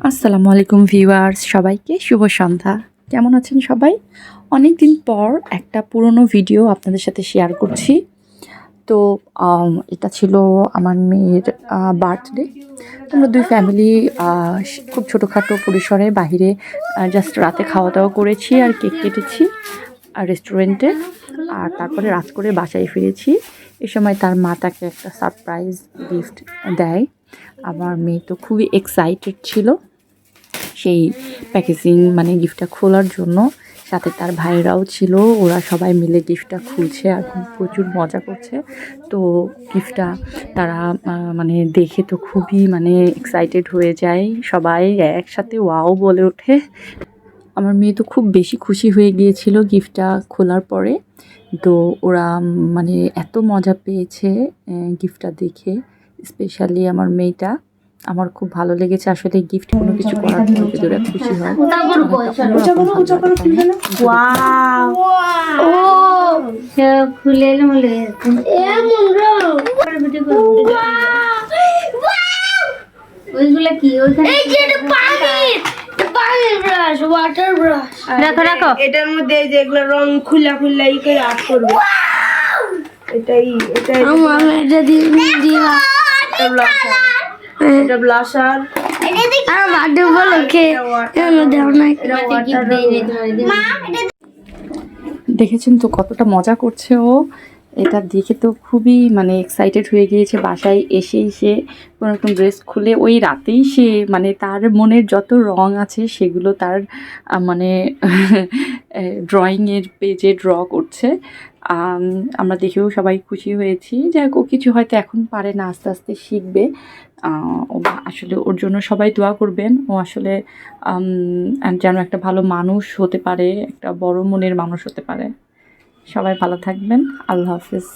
আসসালামু আলাইকুম ভিউয়ার্স, সবাইকে শুভ সন্ধ্যা। কেমন আছেন সবাই? অনেক দিন পর একটা পুরনো ভিডিও আপনাদের সাথে শেয়ার করছি। তো এটা ছিল আমার মেয়ের বার্থডে। তো আমরা দুই ফ্যামিলি খুব ছোটোখাটো পরিসরে বাহিরে জাস্ট রাতে খাওয়া দাওয়া করেছি আর কেক কেটেছি রেস্টুরেন্টে। আর তারপরে রাত করে বাসায় ফিরেছি। এ সময় তার মা তাকে একটা সারপ্রাইজ গিফট দেয়। আমার মেয়ে তো খুবই এক্সাইটেড ছিল সেই প্যাকেজিং মানে গিফটটা খোলার জন্য। সাথে তার ভাইয়েরাও ছিল, ওরা সবাই মিলে গিফটটা খুলছে আর প্রচুর মজা করছে। তো গিফটটা তারা মানে দেখে তো খুবই মানে এক্সাইটেড হয়ে যায়, সবাই একসাথে ওয়াও বলে ওঠে। আমার মেয়ে তো খুব বেশি খুশি হয়ে গিয়েছিল গিফটটা খোলার পরে। তো ওরা মানে এত মজা পেয়েছে গিফটটা দেখে, স্পেশালি আমার মেয়েটা। আমার খুব ভালো লেগেছে আসলে গিফট কোনো কিছু করার জন্য যদি ওরা খুশি হয়। ওইগুলা কি ওইখানে ওয়াটার ব্রাশ রাখো রাখো এটার মধ্যে এই যে এগুলো রং খুলা খুলা ই করে আর্ট করবে। এটাই এটা দিবা এটা ব্লাশার আর বার্থডে উপলক্ষে দাও না দেখেছেন তো কতটা মজা করছে ও। এটা দেখে তো খুবই মানে এক্সাইটেড হয়ে গিয়েছে। বাসায় এসে কোনো রকম ড্রেস খুলে ওই রাতেই সে মানে তার মনের যত রং আছে সেগুলো তার মানে ড্রয়িংয়ের পেজে ড্র করছে। আমরা দেখেও সবাই খুশি হয়েছি। যাই হোক, ও কিছু হয়তো এখন পারে না, আস্তে আস্তে শিখবে। ও আসলে ওর জন্য সবাই দোয়া করবেন। ও আসলে যেন একটা ভালো মানুষ হতে পারে, একটা বড় মনের মানুষ হতে পারে। সবাই ভালো থাকবেন। আল্লাহ হাফিজ।